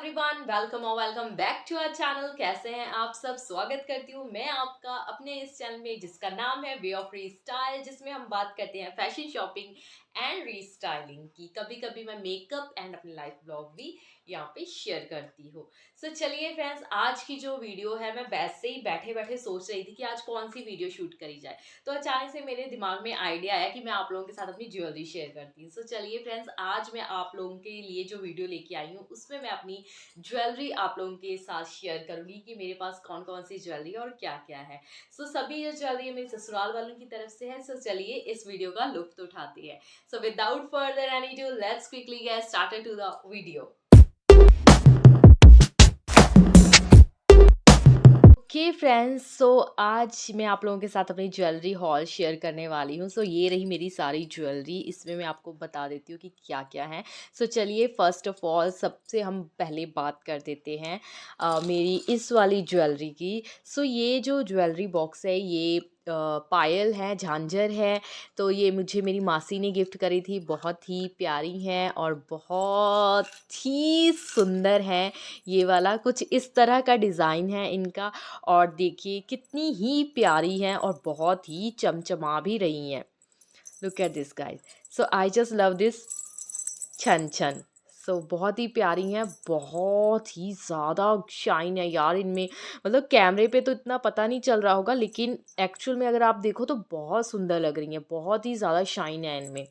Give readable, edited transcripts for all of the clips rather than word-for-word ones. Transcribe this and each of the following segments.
Everyone, welcome और welcome back to our channel. कैसे हैं आप सब? स्वागत करती हूँ मैं आपका अपने इस चैनल में जिसका नाम है वे ऑफ रीस्टाइल, जिसमें हम बात करते हैं फैशन शॉपिंग एंड रीस्टाइलिंग की। कभी कभी मैं मेकअप एंड अपनी लाइफ ब्लॉग भी यहाँ पे शेयर करती हूँ। सो चलिए फ्रेंड्स, आज की जो वीडियो है, मैं वैसे ही बैठे बैठे सोच रही थी कि आज कौन सी वीडियो शूट करी जाए, तो अचानक से मेरे दिमाग में आइडिया आया कि मैं आप लोगों के साथ अपनी ज्वेलरी शेयर करती हूँ। सो चलिए फ्रेंड्स, आज मैं आप लोगों के लिए जो वीडियो लेके आई हूँ उसमें मैं अपनी ज्वेलरी आप लोगों के साथ शेयर करूंगी कि मेरे पास कौन कौन सी ज्वेलरी और क्या क्या है। सो सभी जो ज्वेलरी है मेरी ससुराल वालों की तरफ से है। सो चलिए इस वीडियो का लुत्फ उठाते हैं। So without further any due, let's quickly get started to the video. Okay friends, so आज मैं आप लोगों के साथ अपनी ज्वेलरी हॉल शेयर करने वाली हूँ। सो ये रही मेरी सारी ज्वेलरी। इसमें मैं आपको बता देती हूँ कि क्या क्या है। सो चलिए फर्स्ट ऑफ ऑल सबसे हम पहले बात कर देते हैं मेरी इस वाली ज्वेलरी की। सो ये जो ज्वेलरी बॉक्स है ये पायल है, झांझर है। तो ये मुझे मेरी मासी ने गिफ्ट करी थी। बहुत ही प्यारी हैं और बहुत ही सुंदर है। ये वाला कुछ इस तरह का डिज़ाइन है इनका, और देखिए कितनी ही प्यारी हैं और बहुत ही चमचमा भी रही हैं। Look at this guys, so I just love this छन छन। सो बहुत ही प्यारी हैं, बहुत ही ज़्यादा शाइन है यार इनमें। मतलब कैमरे पे तो इतना पता नहीं चल रहा होगा, लेकिन एक्चुअल में अगर आप देखो तो बहुत सुंदर लग रही हैं। बहुत ही ज़्यादा शाइन है इनमें।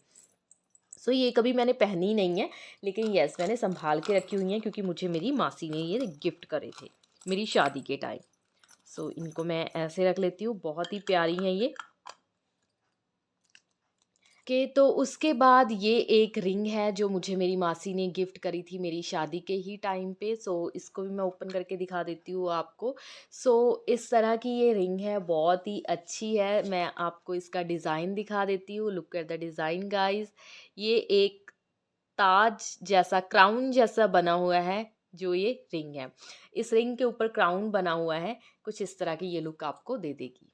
सो ये कभी मैंने पहनी नहीं है, लेकिन यस मैंने संभाल के रखी हुई हैं क्योंकि मुझे मेरी मासी ने ये गिफ्ट करे थे मेरी शादी के टाइम। सो इनको मैं ऐसे रख लेती हूँ। बहुत ही प्यारी हैं ये। के तो उसके बाद ये एक रिंग है जो मुझे मेरी मासी ने गिफ्ट करी थी मेरी शादी के ही टाइम पे। सो इसको भी मैं ओपन करके दिखा देती हूँ आपको। सो इस तरह की ये रिंग है, बहुत ही अच्छी है। मैं आपको इसका डिज़ाइन दिखा देती हूँ। Look at the design guys. ये एक ताज जैसा, क्राउन जैसा बना हुआ है जो ये रिंग है। इस रिंग के ऊपर क्राउन बना हुआ है। कुछ इस तरह की ये लुक आपको दे देगी।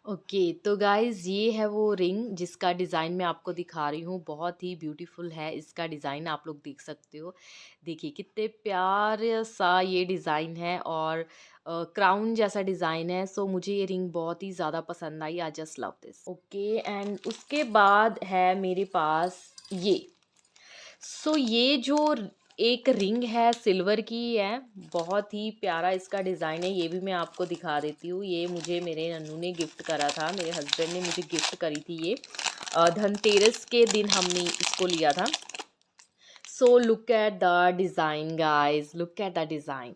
ओके तो गाइज़, ये है वो रिंग जिसका डिज़ाइन मैं आपको दिखा रही हूँ। बहुत ही ब्यूटीफुल है इसका डिज़ाइन, आप लोग देख सकते हो। देखिए कितने प्यारे सा ये डिज़ाइन है और क्राउन जैसा डिज़ाइन है। सो मुझे ये रिंग बहुत ही ज़्यादा पसंद आई। I just love this. Okay and उसके बाद है मेरे पास ये। सो ये जो एक रिंग है सिल्वर की है, बहुत ही प्यारा इसका डिज़ाइन है। ये भी मैं आपको दिखा देती हूँ। ये मुझे मेरे नन्नू ने गिफ्ट करा था, मेरे हस्बैंड ने मुझे गिफ्ट करी थी ये। धनतेरस के दिन हमने इसको लिया था। So look at the design guys, look at the design.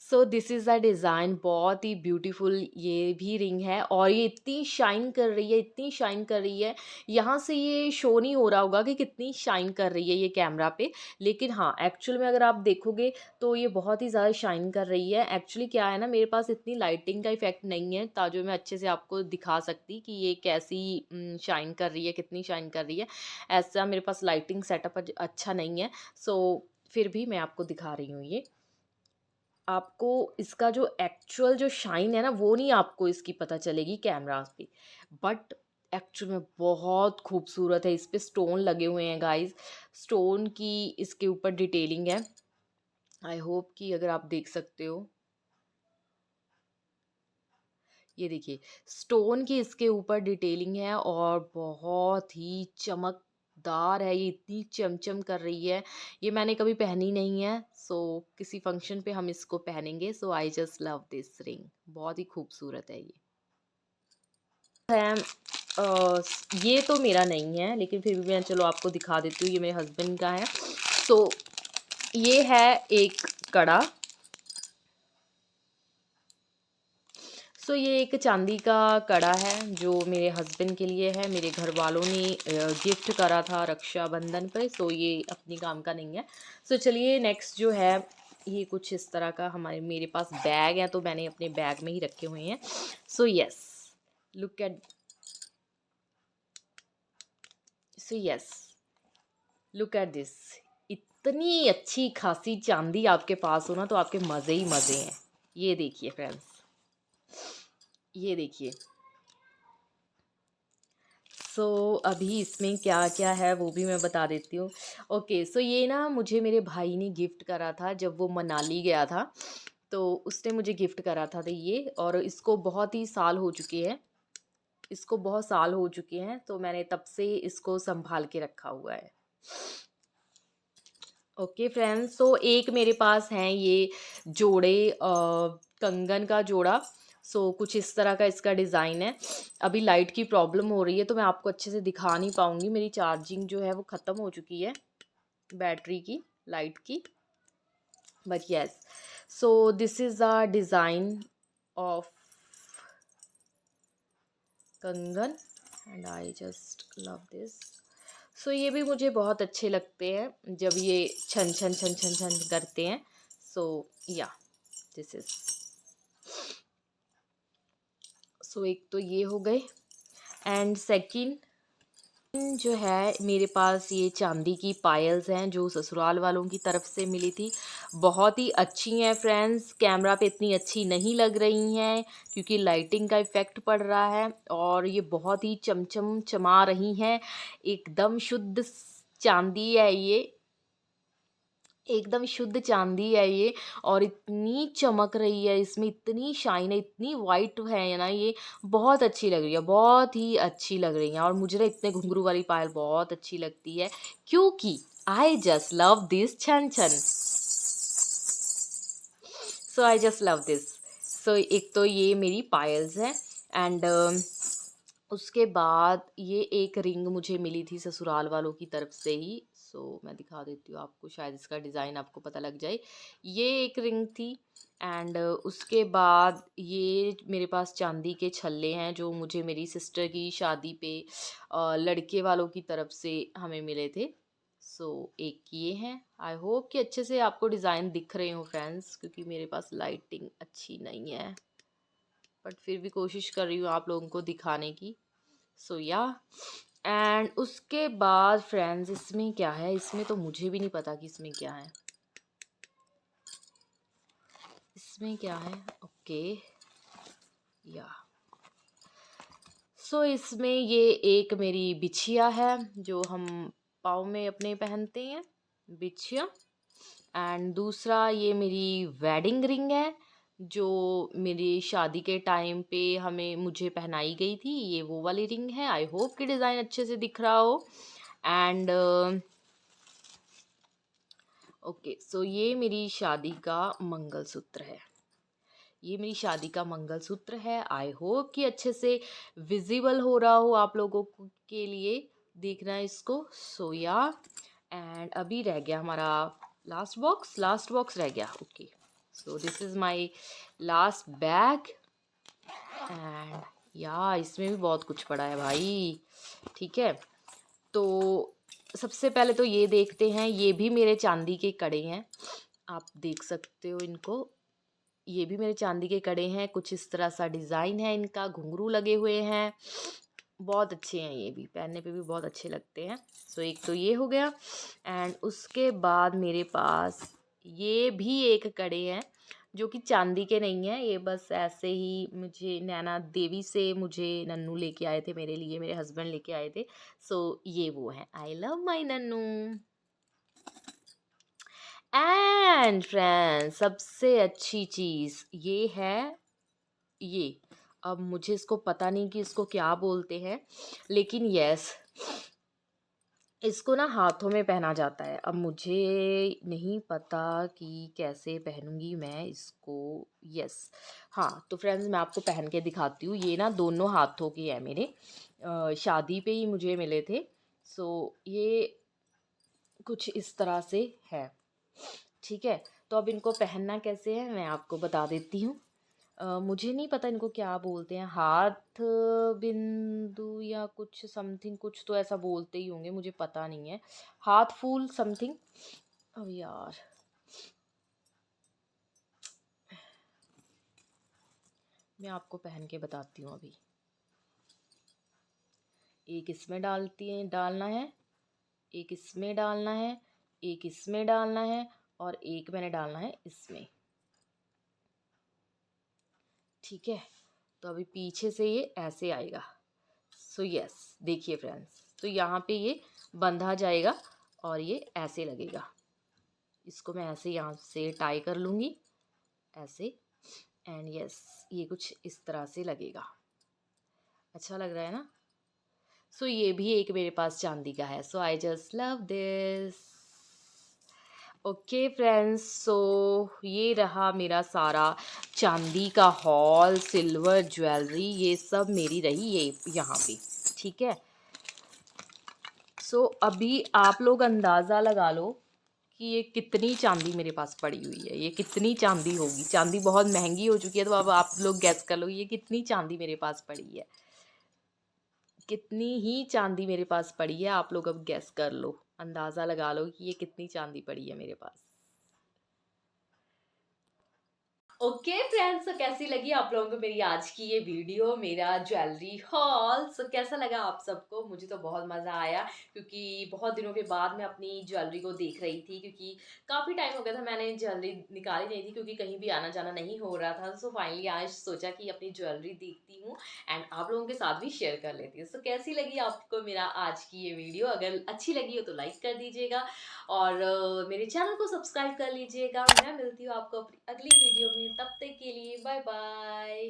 So this is the design. बहुत ही ब्यूटीफुल ये भी रिंग है और ये इतनी शाइन कर रही है, इतनी शाइन कर रही है। यहाँ से ये शो नहीं हो रहा होगा कि कितनी शाइन कर रही है ये कैमरा पे, लेकिन हाँ एक्चुअल में अगर आप देखोगे तो ये बहुत ही ज़्यादा शाइन कर रही है। एक्चुअली क्या है ना, मेरे पास इतनी लाइटिंग का इफेक्ट नहीं है ताकि मैं अच्छे से आपको दिखा सकती कि ये कैसी शाइन कर रही है, कितनी शाइन कर रही है। ऐसा मेरे पास लाइटिंग सेटअप अच्छा नहीं है। सो फिर भी मैं आपको दिखा रही हूँ ये। आपको इसका जो एक्चुअल जो शाइन है ना, वो नहीं आपको इसकी पता चलेगी कैमरा पे, बट एक्चुअल में बहुत खूबसूरत है। इस पे स्टोन लगे हुए हैं गाइस, स्टोन की इसके ऊपर डिटेलिंग है। आई होप कि अगर आप देख सकते हो, ये देखिए स्टोन की इसके ऊपर डिटेलिंग है और बहुत ही चमकदार है। ये इतनी चमचम कर रही है। ये मैंने कभी पहनी नहीं है। सो किसी फंक्शन पे हम इसको पहनेंगे। So I just love this ring, बहुत ही खूबसूरत है ये। है ये तो मेरा नहीं है, लेकिन फिर भी मैं चलो आपको दिखा देती हूँ। ये मेरे हस्बैंड का है। सो ये है एक कड़ा। सो ये एक चांदी का कड़ा है जो मेरे हस्बैंड के लिए है। मेरे घर वालों ने गिफ्ट करा था रक्षाबंधन पर। सो ये अपनी काम का नहीं है। सो चलिए नेक्स्ट जो है, ये कुछ इस तरह का मेरे पास बैग है, तो मैंने अपने बैग में ही रखे हुए हैं। So yes, look at, so yes look at this. इतनी अच्छी खासी चांदी आपके पास हो ना तो आपके मज़े ही मज़े हैं। ये देखिए फ्रेंड्स, ये देखिए। सो अभी इसमें क्या क्या है वो भी मैं बता देती हूँ। ओके, सो ये ना मुझे मेरे भाई ने गिफ्ट करा था जब वो मनाली गया था, तो उसने मुझे गिफ्ट करा था। तो ये, और इसको बहुत ही साल हो चुके हैं, इसको बहुत साल हो चुके हैं, तो मैंने तब से इसको संभाल के रखा हुआ है। ओके फ्रेंड्स, तो एक मेरे पास हैं ये जोड़े, कंगन का जोड़ा। सो कुछ इस तरह का इसका डिज़ाइन है। अभी लाइट की प्रॉब्लम हो रही है तो मैं आपको अच्छे से दिखा नहीं पाऊँगी, मेरी चार्जिंग जो है वो ख़त्म हो चुकी है, बैटरी की, लाइट की। But yes, so this is the design of kangan and I just love this. So ये भी मुझे बहुत अच्छे लगते हैं जब ये छन छन छन छन छन करते हैं। सो या दिस इज, सो एक तो ये हो गए, एंड सेकंड जो है मेरे पास ये चांदी की पायल्स हैं जो ससुराल वालों की तरफ से मिली थी। बहुत ही अच्छी हैं फ्रेंड्स, कैमरा पे इतनी अच्छी नहीं लग रही हैं क्योंकि लाइटिंग का इफ़ेक्ट पड़ रहा है, और ये बहुत ही चमचम चमा रही हैं। एकदम शुद्ध चांदी है ये, एकदम शुद्ध चांदी है ये, और इतनी चमक रही है, इसमें इतनी शाइन है, इतनी वाइट है ना, ये बहुत अच्छी लग रही है, बहुत ही अच्छी लग रही है। और मुझे ना इतने घुंघरू वाली पायल बहुत अच्छी लगती है क्योंकि आई जस्ट लव दिस छन छन। सो आई जस्ट लव दिस। सो एक तो ये मेरी पायल्स हैं, एंड उसके बाद ये एक रिंग मुझे मिली थी ससुराल वालों की तरफ से ही। सो मैं दिखा देती हूँ आपको, शायद इसका डिज़ाइन आपको पता लग जाए। ये एक रिंग थी, एंड उसके बाद ये मेरे पास चांदी के छल्ले हैं जो मुझे मेरी सिस्टर की शादी पे लड़के वालों की तरफ से हमें मिले थे। सो एक ये हैं। आई होप कि अच्छे से आपको डिज़ाइन दिख रहे हो फ्रेंड्स, क्योंकि मेरे पास लाइटिंग अच्छी नहीं है, बट फिर भी कोशिश कर रही हूँ आप लोगों को दिखाने की। सो या, एंड उसके बाद फ्रेंड्स इसमें क्या है, इसमें तो मुझे भी नहीं पता कि इसमें क्या है, इसमें क्या है। ओके या, सो इसमें ये एक मेरी बिछिया है जो हम पाँव में अपने पहनते हैं, बिछिया। एंड दूसरा ये मेरी वेडिंग रिंग है जो मेरी शादी के टाइम पे हमें मुझे पहनाई गई थी, ये वो वाली रिंग है। आई होप कि डिज़ाइन अच्छे से दिख रहा हो। एंड ओके, सो ये मेरी शादी का मंगलसूत्र है, ये मेरी शादी का मंगलसूत्र है। आई होप कि अच्छे से विजिबल हो रहा हो आप लोगों के लिए, देखना है इसको। सो या, एंड अभी रह गया हमारा लास्ट बॉक्स, लास्ट बॉक्स रह गया। Okay, so this is my last bag, and या इसमें भी बहुत कुछ पड़ा है भाई। ठीक है, तो सबसे पहले तो ये देखते हैं, ये भी मेरे चांदी के कड़े हैं, आप देख सकते हो इनको, ये भी मेरे चांदी के कड़े हैं। कुछ इस तरह सा डिज़ाइन है इनका, घुंघरू लगे हुए हैं, बहुत अच्छे हैं, ये भी पहनने पे भी बहुत अच्छे लगते हैं। सो एक तो ये हो गया, एंड उसके बाद मेरे पास ये भी एक कड़े हैं जो कि चांदी के नहीं हैं, ये बस ऐसे ही मुझे नैना देवी से मुझे नन्नू लेके आए थे, मेरे लिए मेरे हस्बैंड लेके आए थे। सो ये वो हैं, I love my Nannu. And friends सबसे अच्छी चीज़ ये है, ये, अब मुझे इसको पता नहीं कि इसको क्या बोलते हैं, लेकिन यस, इसको ना हाथों में पहना जाता है। अब मुझे नहीं पता कि कैसे पहनूंगी मैं इसको। यस, हाँ, तो फ्रेंड्स मैं आपको पहन के दिखाती हूँ। ये ना दोनों हाथों के है मेरे, शादी पे ही मुझे मिले थे। सो ये कुछ इस तरह से है। ठीक है, तो अब इनको पहनना कैसे है मैं आपको बता देती हूँ। मुझे नहीं पता इनको क्या बोलते हैं, हाथ बिंदु या कुछ समथिंग, कुछ तो ऐसा बोलते ही होंगे, मुझे पता नहीं है, हाथ फूल समथिंग। अब यार मैं आपको पहन के बताती हूँ अभी। एक इसमें डालना है, एक इसमें डालना है, एक इसमें डालना है, और एक मैंने डालना है इसमें। ठीक है, तो अभी पीछे से ये ऐसे आएगा। सो यस, देखिए फ्रेंड्स, तो यहाँ पे ये बंधा जाएगा और ये ऐसे लगेगा। इसको मैं ऐसे यहाँ से टाई कर लूँगी ऐसे, एंड यस, ये कुछ इस तरह से लगेगा। अच्छा लग रहा है ना? सो ये भी एक मेरे पास चांदी का है। So I just love this. Okay friends, so ये रहा मेरा सारा चांदी का हॉल, सिल्वर ज्वेलरी, ये सब मेरी रही ये यहाँ पे, ठीक है। सो अभी आप लोग अंदाज़ा लगा लो कि ये कितनी चांदी मेरे पास पड़ी हुई है, ये कितनी चांदी होगी। चांदी बहुत महंगी हो चुकी है, तो अब आप लोग गैस कर लो ये कितनी चांदी मेरे पास पड़ी है। कितनी ही चांदी मेरे पास पड़ी है, आप लोग अब गैस कर लो, अंदाज़ा लगा लो कि ये कितनी चांदी पड़ी है मेरे पास। ओके फ्रेंड्स, तो कैसी लगी आप लोगों को मेरी आज की ये वीडियो, मेरा ज्वेलरी हॉल। सो कैसा लगा आप सबको? मुझे तो बहुत मज़ा आया, क्योंकि बहुत दिनों के बाद मैं अपनी ज्वेलरी को देख रही थी, क्योंकि काफ़ी टाइम हो गया था मैंने ज्वेलरी निकाली नहीं थी, क्योंकि कहीं भी आना जाना नहीं हो रहा था। सो फाइनली आज सोचा कि अपनी ज्वेलरी देखती हूँ एंड आप लोगों के साथ भी शेयर कर लेती हूँ। सो कैसी लगी आपको मेरा आज की ये वीडियो? अगर अच्छी लगी हो तो लाइक कर दीजिएगा और मेरे चैनल को सब्सक्राइब कर लीजिएगा। मैं मिलती हूँ आपको अपनी अगली वीडियो में, तब तक के लिए बाय बाय।